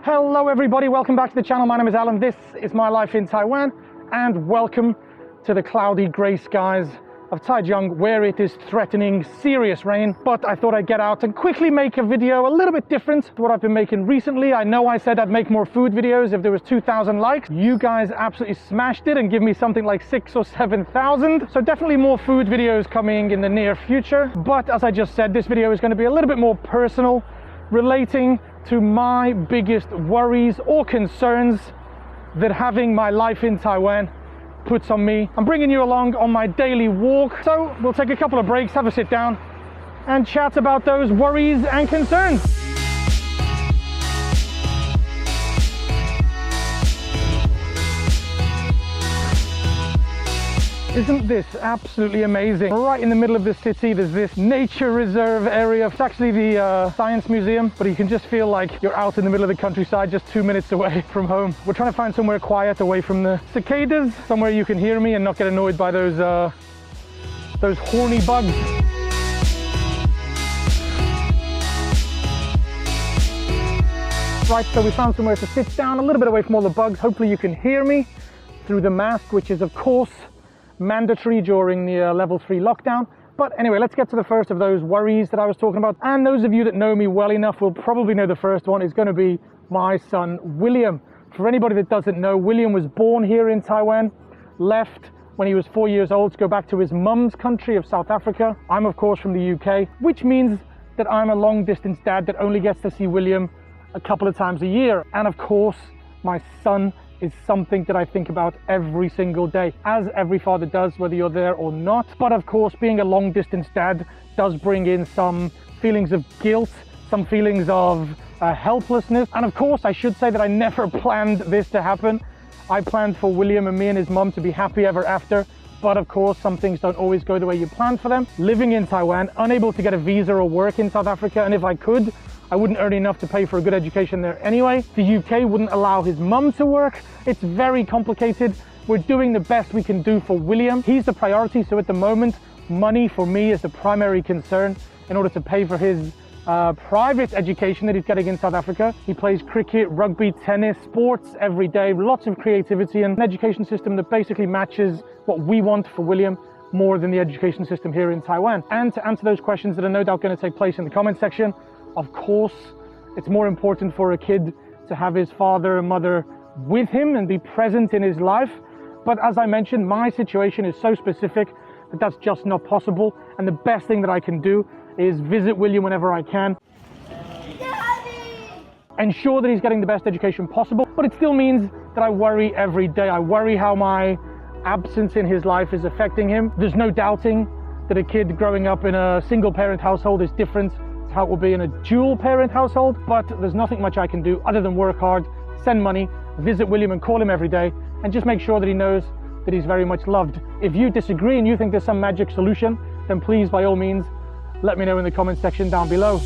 Hello everybody, welcome back to the channel. My name is Alan, this is my life in Taiwan, and welcome to the cloudy grey skies of Taichung, where it is threatening serious rain. But I thought I'd get out and quickly make a video a little bit different to what I've been making recently. I know I said I'd make more food videos if there was 2,000 likes. You guys absolutely smashed it and give me something like 6,000 or 7,000. So definitely more food videos coming in the near future. But as I just said, this video is going to be a little bit more personal, relating to my biggest worries or concerns that having my life in Taiwan puts on me. I'm bringing you along on my daily walk, so we'll take a couple of breaks, have a sit down and chat about those worries and concerns. Isn't this absolutely amazing? Right in the middle of the city, there's this nature reserve area. It's actually the science museum, but you can just feel like you're out in the middle of the countryside, just 2 minutes away from home. We're trying to find somewhere quiet, away from the cicadas, somewhere you can hear me and not get annoyed by those horny bugs. Right, so we found somewhere to sit down, a little bit away from all the bugs. Hopefully you can hear me through the mask, which is of course mandatory during the level 3 lockdown. But anyway, let's get to the first of those worries that I was talking about. And those of you that know me well enough will probably know the first one is going to be my son, William. For anybody that doesn't know, William was born here in Taiwan, left when he was 4 years old to go back to his mum's country of South Africa. I'm of course from the UK, which means that I'm a long distance dad that only gets to see William a couple of times a year. And of course, my son is something that I think about every single day, as every father does, whether you're there or not. But of course, being a long distance dad does bring in some feelings of guilt, some feelings of helplessness. And of course, I should say that I never planned this to happen. I planned for William and me and his mum to be happy ever after. But of course, some things don't always go the way you plan for them. Living in Taiwan, unable to get a visa or work in South Africa, and if I could, I wouldn't earn enough to pay for a good education there anyway. The UK wouldn't allow his mum to work. It's very complicated. We're doing the best we can do for William. He's the priority, so at the moment, money for me is the primary concern in order to pay for his private education that he's getting in South Africa. He plays cricket, rugby, tennis, sports every day, lots of creativity, and an education system that basically matches what we want for William more than the education system here in Taiwan. And to answer those questions that are no doubt going to take place in the comment section, of course, it's more important for a kid to have his father and mother with him and be present in his life. But as I mentioned, my situation is so specific that that's just not possible. And the best thing that I can do is visit William whenever I can. Ensure that he's getting the best education possible. But it still means that I worry every day. I worry how my absence in his life is affecting him. There's no doubting that a kid growing up in a single parent household is different to how it will be in a dual parent household, but there's nothing much I can do other than work hard, send money, visit William and call him every day, and just make sure that he knows that he's very much loved. If you disagree and you think there's some magic solution, then please, by all means, let me know in the comment section down below.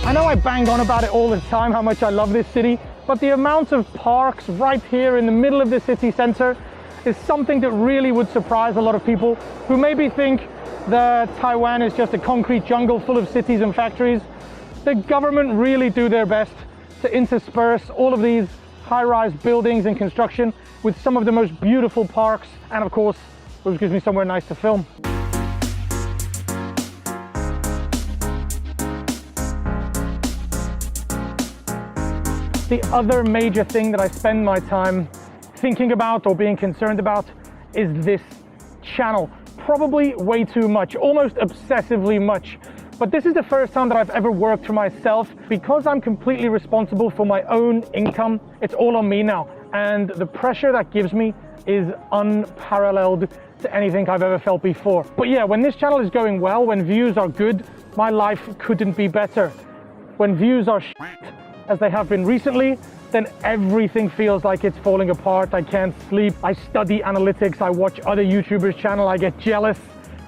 I know I bang on about it all the time, how much I love this city, but the amount of parks right here in the middle of the city center is something that really would surprise a lot of people who maybe think that Taiwan is just a concrete jungle full of cities and factories. The government really do their best to intersperse all of these high-rise buildings and construction with some of the most beautiful parks, and of course, which gives me somewhere nice to film. The other major thing that I spend my time thinking about or being concerned about is this channel. Probably way too much, almost obsessively much. But this is the first time that I've ever worked for myself. Because I'm completely responsible for my own income, it's all on me now. And the pressure that gives me is unparalleled to anything I've ever felt before. But yeah, when this channel is going well, when views are good, my life couldn't be better. When views are shit, as they have been recently, then everything feels like it's falling apart. I can't sleep. I study analytics. I watch other YouTubers' channel. I get jealous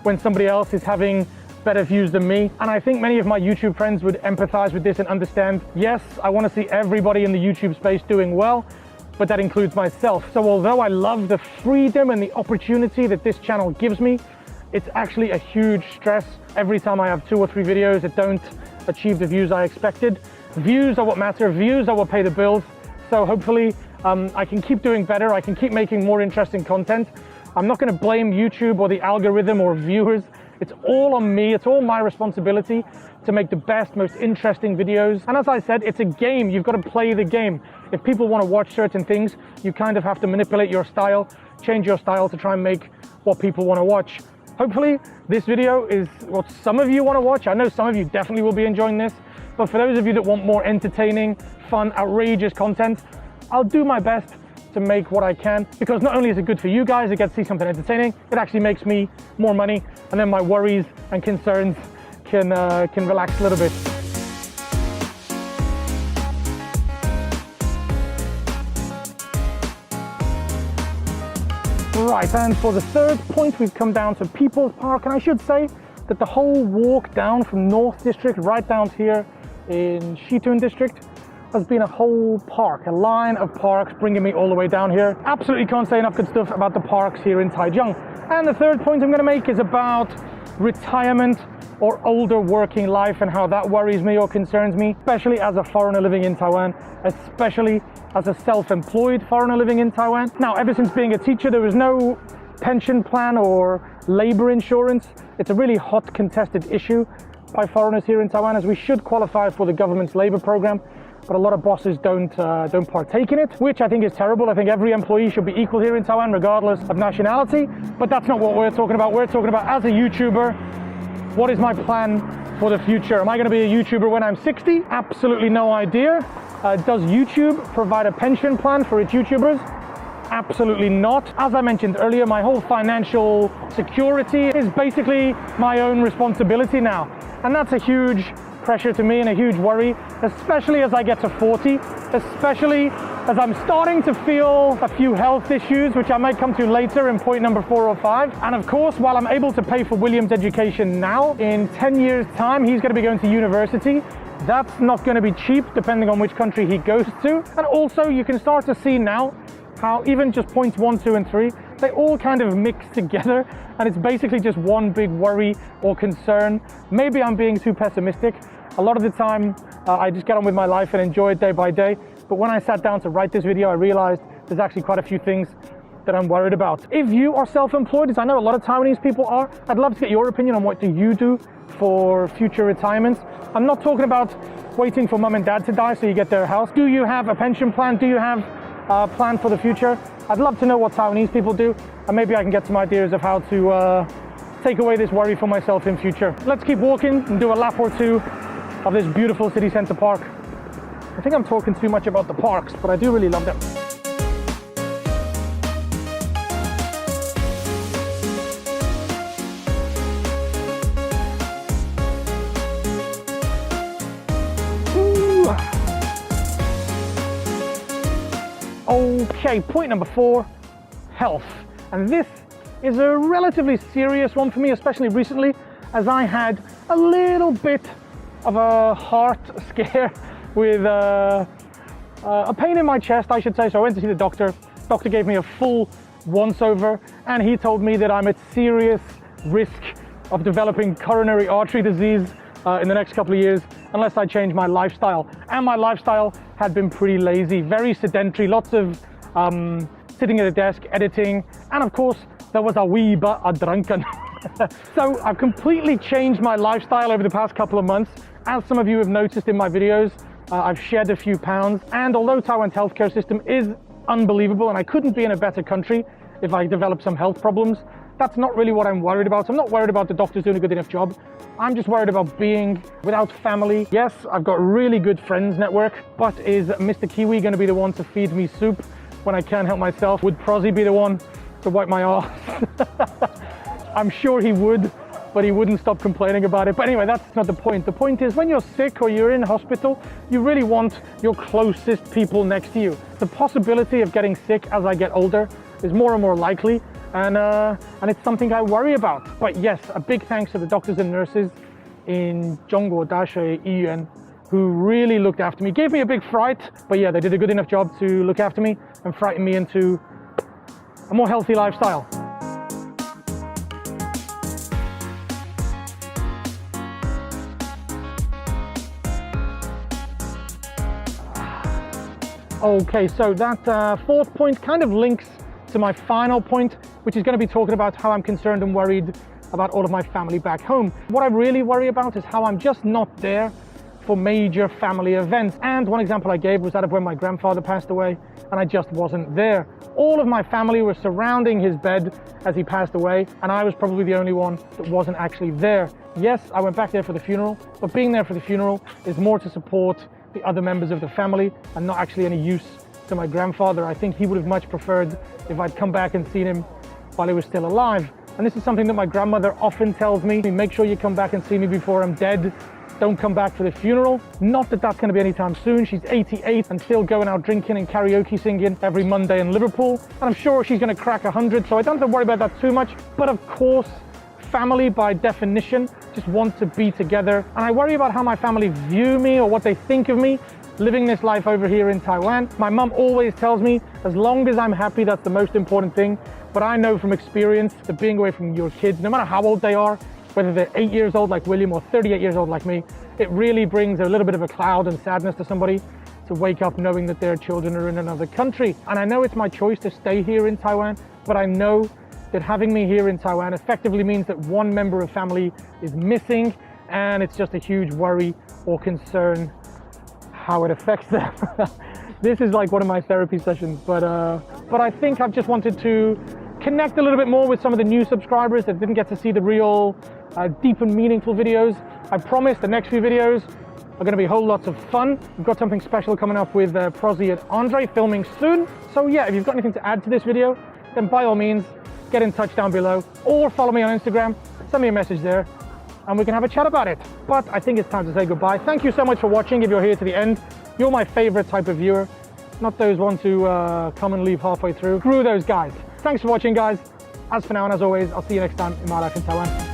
when somebody else is having better views than me. And I think many of my YouTube friends would empathize with this and understand, yes, I want to see everybody in the YouTube space doing well, but that includes myself. So although I love the freedom and the opportunity that this channel gives me, It's actually a huge stress. Every time I have 2 or 3 videos that don't achieve the views I expected. Views are what matter, views are what pay the bills. So hopefully I can keep doing better, I can keep making more interesting content. I'm not going to blame YouTube or the algorithm or viewers. It's all on me, it's all my responsibility to make the best, most interesting videos. And as I said, it's a game, you've got to play the game. If people want to watch certain things, you kind of have to manipulate your style, change your style to try and make what people want to watch. Hopefully this video is what some of you want to watch. I know some of you definitely will be enjoying this, but for those of you that want more entertaining, fun, outrageous content, I'll do my best to make what I can, because not only is it good for you guys, I get to see something entertaining, it actually makes me more money, and then my worries and concerns can relax a little bit. Right, and for the third point, we've come down to People's Park, and I should say that the whole walk down from North District right down to here in Shitun District has been a whole park, a line of parks bringing me all the way down here. Absolutely can't say enough good stuff about the parks here in Taiwan. And the third point I'm going to make is about retirement or older working life and how that worries me or concerns me, especially as a foreigner living in Taiwan, especially as a self-employed foreigner living in Taiwan. Now, ever since being a teacher, there was no pension plan or labor insurance. It's a really hot contested issue by foreigners here in Taiwan, as we should qualify for the government's labor program, but a lot of bosses don't partake in it, which I think is terrible. I think every employee should be equal here in Taiwan, regardless of nationality, but that's not what we're talking about. We're talking about, as a YouTuber, what is my plan for the future? Am I going to be a YouTuber when I'm 60? Absolutely no idea. Does YouTube provide a pension plan for its YouTubers? Absolutely not. As I mentioned earlier, my whole financial security is basically my own responsibility now. And that's a huge pressure to me and a huge worry, especially as I get to 40, especially as I'm starting to feel a few health issues, which I might come to later in point number 4 or 5. And of course, while I'm able to pay for William's education now, in 10 years' time, he's going to be going to university. That's not going to be cheap, depending on which country he goes to. And also, you can start to see now how even just points 1, 2, and 3, they all kind of mix together, and it's basically just one big worry or concern. Maybe I'm being too pessimistic. A lot of the time, I just get on with my life and enjoy it day by day. But when I sat down to write this video, I realized there's actually quite a few things that I'm worried about. If you are self-employed, as I know a lot of Taiwanese people are, I'd love to get your opinion on what do you do for future retirements. I'm not talking about waiting for mum and dad to die so you get their house. Do you have a pension plan? Do you have a plan for the future? I'd love to know what Taiwanese people do, and maybe I can get some ideas of how to take away this worry for myself in future. Let's keep walking and do a lap or 2 of this beautiful city center park. I think I'm talking too much about the parks, but I do really love them. Okay, point number 4, health. And this is a relatively serious one for me, especially recently, as I had a little bit of a heart scare with a pain in my chest, I should say. So I went to see the doctor. Doctor gave me a full once-over, and he told me that I'm at serious risk of developing coronary artery disease in the next couple of years unless I change my lifestyle. And my lifestyle had been pretty lazy, very sedentary, lots of sitting at a desk, editing, and of course, there was a wee bit of drunken. So I've completely changed my lifestyle over the past couple of months. As some of you have noticed in my videos, I've shed a few pounds, and although Taiwan's healthcare system is unbelievable and I couldn't be in a better country if I developed some health problems, that's not really what I'm worried about. So I'm not worried about the doctors doing a good enough job. I'm just worried about being without family. Yes, I've got really good friends network, but is Mr. Kiwi going to be the one to feed me soup when I can't help myself? Would Prozzy be the one to wipe my ass? I'm sure he would, but he wouldn't stop complaining about it. But anyway, that's not the point. The point is, when you're sick or you're in hospital, you really want your closest people next to you. The possibility of getting sick as I get older is more and more likely, and it's something I worry about. But yes, a big thanks to the doctors and nurses in Zhongguo Daxue Yiyuan who really looked after me. Gave me a big fright, but yeah, they did a good enough job to look after me and frighten me into a more healthy lifestyle. Okay, so that fourth point kind of links to my final point, which is going to be talking about how I'm concerned and worried about all of my family back home. What I really worry about is how I'm just not there for major family events. And one example I gave was that of when my grandfather passed away and I just wasn't there. All of my family were surrounding his bed as he passed away, and I was probably the only one that wasn't actually there. Yes, I went back there for the funeral, but being there for the funeral is more to support the other members of the family and not actually any use to my grandfather. I think he would have much preferred if I'd come back and seen him while he was still alive. And this is something that my grandmother often tells me: make sure you come back and see me before I'm dead. Don't come back for the funeral. Not that that's going to be anytime soon. She's 88 and still going out drinking and karaoke singing every Monday in Liverpool. And I'm sure she's going to crack 100, so I don't have to worry about that too much. But of course, family by definition just want to be together. And I worry about how my family view me or what they think of me living this life over here in Taiwan. My mum always tells me, as long as I'm happy, that's the most important thing. But I know from experience that being away from your kids, no matter how old they are, whether they're 8 years old like William or 38 years old like me, it really brings a little bit of a cloud and sadness to somebody to wake up knowing that their children are in another country. And I know it's my choice to stay here in Taiwan, but I know that having me here in Taiwan effectively means that one member of family is missing, and it's just a huge worry or concern how it affects them. This is like one of my therapy sessions, but I think I've just wanted to connect a little bit more with some of the new subscribers that didn't get to see the real deep and meaningful videos. I promise the next few videos are going to be whole lots of fun. We've got something special coming up with Prozzy and Andre filming soon. So yeah, if you've got anything to add to this video, then by all means, get in touch down below or follow me on Instagram, send me a message there, and we can have a chat about it. But I think it's time to say goodbye. Thank you so much for watching. If you're here to the end, you're my favorite type of viewer, not those ones who come and leave halfway through. Screw those guys. Thanks for watching, guys. As for now and as always, I'll see you next time in My Life in Taiwan.